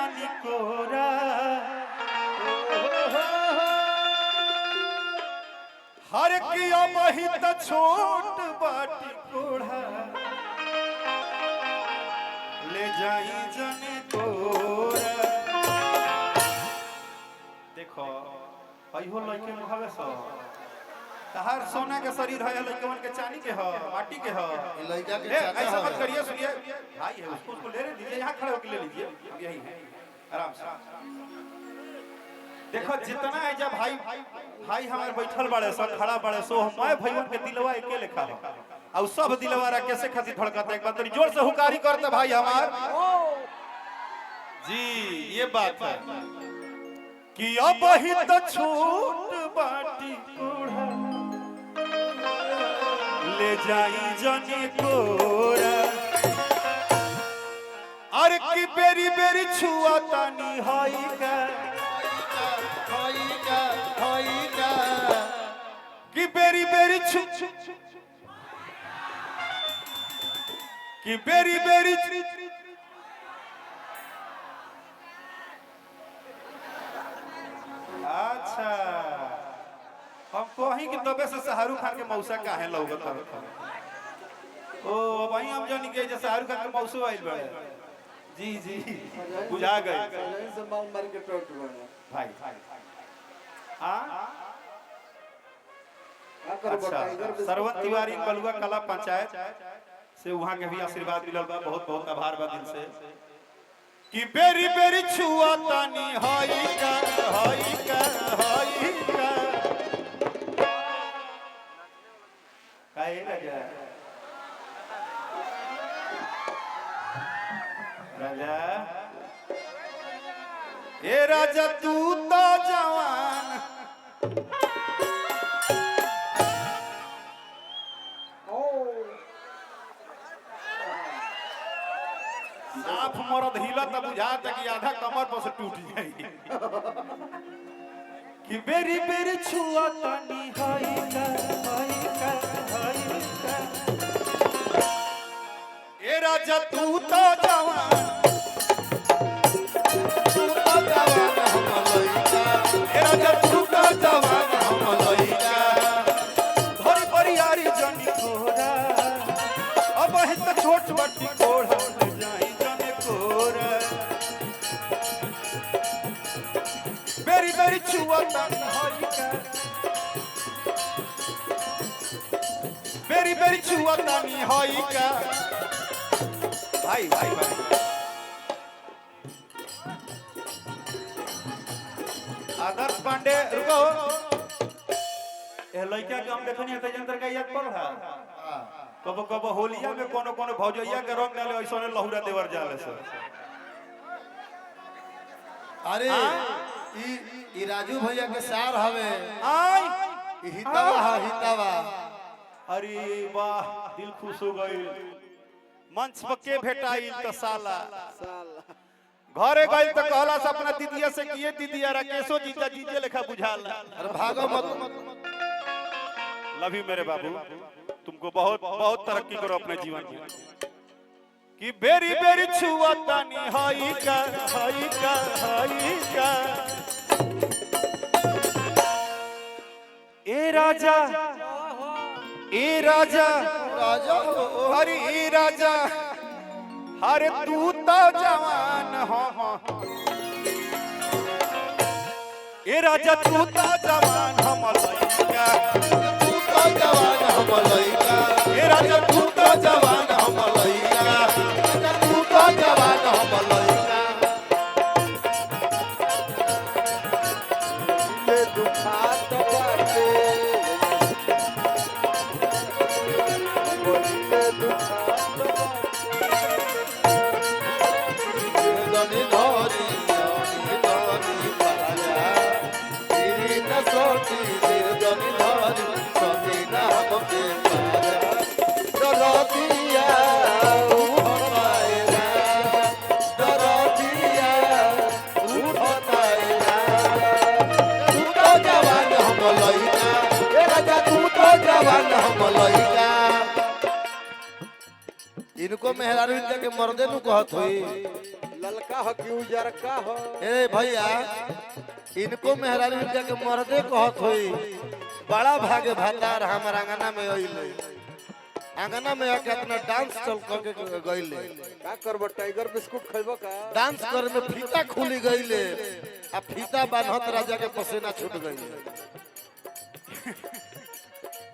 जानी कोरा हर किया वही तो छोट बाटी कोढ़ा ले जाई जानी कोरा। देखो अइहो लइके मुहावे सो तहार सोना के शरीर है लइकवन के चांदी के हो माटी के हो लइका के ऐसा मत करिए सुनिए भाई है उसको ले दीजिए यहां खड़े होकर ले लीजिए यही है आराम से। देखो जितना है जब भाई भाई हमारे बैठल बड़े सब खड़ा बड़े सो मैं भैया के दिलवा एके लेखा है और सब दिलवा कैसे खातिर धड़कता एक बार तो जोर से हुकारी करते भाई हमार जी ये बात है कि अब ही तो छोट बाटी कोढ़ा ले जाई जानी कोरा अरे की बेरी बेरी छुआ तानी हाई का कि बेरी बेरी कि बेरी बेरी अच्छा हम कहीं कि तबे से शाहरुख खान के मौसा काहे लौगत है ओ भाई हम जानी के जैसे शाहरुख खान के मौसू आइल बड़े जी जी बुझा गए भाई हां अच्छा सरवन तिवारी कलुआ कला पंचायत से वहां के भी आशीर्वाद मिलल बा बहुत बहुत आभार बा दिल से कि बेरी बेरी छुआ तानी हाई का काहे राजा राजा ए राजा तू तो जवान साफ मरद हिला तब बुझाता कि आधा कमर पर से टूट जाई कि बेरी बेरी छुआ तानी हाई का ए राजा तू तो जवान ए राजा तू तो जवान हम लइका धरी परियारी जनी कोरा अब है तो छोट बट्टी कोढ़ा जाई जने कोरा बेरी बेरी छुआ तानी हाई का बेरी बेरी छुआ तानी हाई का भाई भाई भाई आदर्श पांडे रुको ए लइका के हम देखनी त जंतर का याद पड़ रहा कबो कबो होलिया में कोनो कोनो भौजैया के रंग डाले ऐसने लहुरा देवर जाले से अरे ई राजू भैया के सार हवे आई हितावा अरे वाह दिल खुश हो गई मंच पर के भेटाई त साला घरे गई तो कहला से अपना दीदिया से किए दीदिया राकेशो जीजा जीजे लेखा बुझाला अरे भागो मत लव यू मेरे बाबू तुमको बहुत बहुत तरक्की करो अपने जीवन में कि बेरी बेरी छुआ तानी हाई का ए राजा हरी ए राजा हरे तू तो जवान हो ए राजा तू तो जवान हम लइका ए राजा तू तो जवान हम लइका ले दुखात बाटे बोले दुखात इनको मेहरारू के मर्दे नु कहत होई ललका का हो कि उजर का हो ए भैया इनको मेहरारू इनका के मर्दे कहत होई बड़ा भागे भातार हमर आंगना में अइले आंगना में आके अपना डांस चल करके गइले का करबो टाइगर बिस्कुट खइबो का डांस करे में फीता खुली गइले आ फीता बांधत राजा के पसीना छूट गइले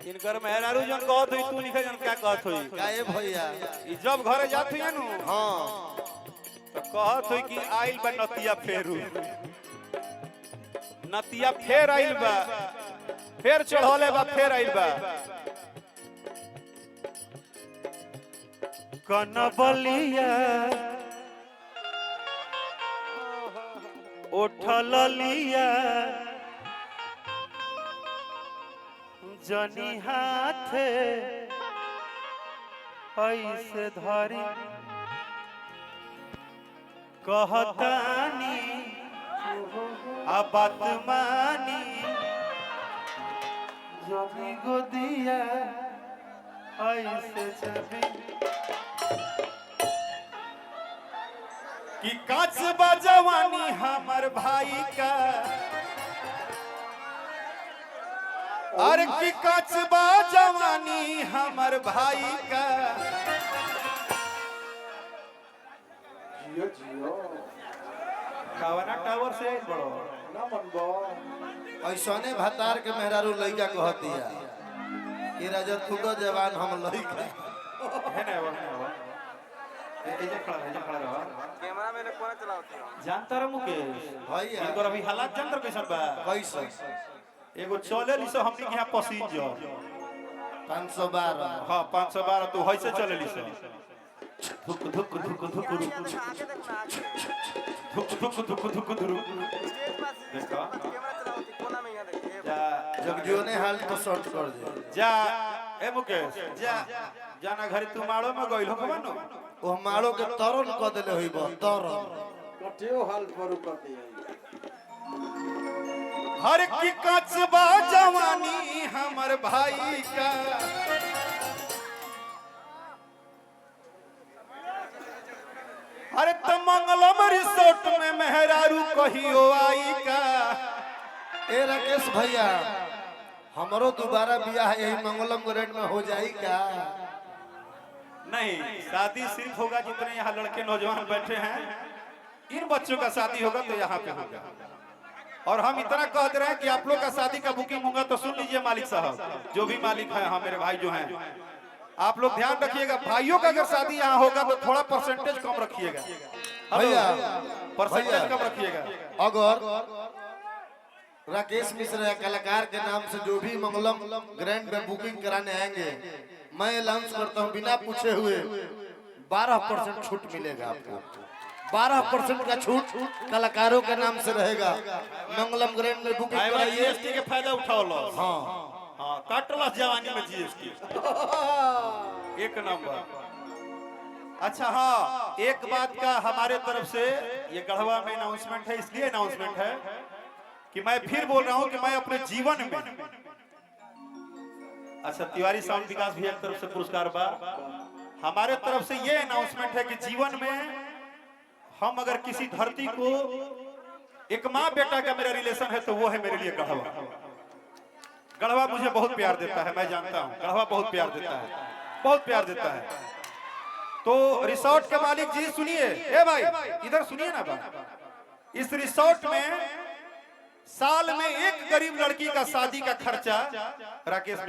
इनकर मेहरारू जन कहत होई तू लिखे जन क्या कहत होई काहे भैया ई जब घरे जात हुई नु हां तो कहत होई कि आइल बा नतिया फेरू नतिया फेर आइल बा फेर चढ़ोले बा फेर आइल बा कनबलिया उठल लिया जनी हाथे ऐसे धरी कहतानी आ बात मानी जनी गोदिया ऐसे छबी कि काच जवानी हमर भाई का अरे की काच जवानी हमर भाई का जियो जियो कावना टावर से बड़ो ना मनबो ऐसने भातार के मेहरारू लइका कहतिया कि राजा खुद जवान हम लइका है ना वो ए जे खड़ा रहा कैमरा मैंने कौन चलावती हो जानता रह मुकेश भैया इनकर अभी हालात जानत कैसन बा कैसे एगो चले लिसो हमनी के यहां पसीजर 512 हां 512 तू होइसे चले लिसो धुक धुक धुक धुक रुक आगे देखना धुक धुक धुक धुक धुक देखो कैमरा चलावती कोना में यहां देखिए जा जगजियो ने हाल को शॉर्ट कर दे जा ए मुकेश जा जाना घरे तू माड़ो में गइल हो कमानो वो मारो के तरन क देले होइबो तरन कटियो हाल पर कर दिया हर की कचबा जवानी हमर भाई का अरे त मंगलम रिसोर्ट में मेहरारू कहियो आई का ए राकेश भैया हमरो दोबारा बियाह यही मंगलम ग्रेड में हो जाई का नहीं शादी सिर्फ होगा जितने यहाँ लड़के नौजवान बैठे हैं इन बच्चों का शादी होगा तो यहाँ पे होगा और हम इतना कह दे रहे हैं कि आप लोग का शादी का बुकिंग होगा तो सुन लीजिए मालिक साहब जो भी मालिक है हाँ मेरे भाई जो हैं आप लोग ध्यान रखिएगा भाइयों का अगर शादी यहाँ होगा तो थोड़ा परसेंटेज कम रखिएगा भैया परसेंटेज कम रखिएगा अगर राकेश मिश्रा या कलाकार के नाम से जो भी मंगलम ग्रैंड में बुकिंग कराने आएंगे मैं अनाउंस करता हूँ बिना पूछे हुए 12% छूट मिलेगा आपको 12% का छूट कलाकारों के नाम से रहेगा मंगलम ग्रैंड में बुकिंग कराइए जीएसटी के फायदा उठाओ लो हाँ हाँ काटला जवानी में जीएसटी एक नंबर अच्छा हाँ एक बात का हमारे तरफ से ये गढ़वा में अनाउंसमेंट है इसलिए अनाउंसमेंट है कि मैं फिर बोल रहा हूं कि मैं अपने जीवन में अच्छा तिवारी साउंड विकास भैया की तरफ से पुरस्कार बा हमारे तरफ से ये अनाउंसमेंट है कि जीवन में हम अगर किसी धरती को एक माँ बेटा का मेरा रिलेशन है तो वो है मेरे लिए गढ़वा गढ़वा मुझे बहुत प्यार देता है मैं जानता हूँ गढ़वा बहुत प्यार देता है बहुत प्यार देता है तो रिसोर्ट के मालिक जी सुनिए ए भाई इधर सुनिए ना बात इस रिसोर्ट में साल में एक गरीब लड़की का शादी का खर्चा राकेश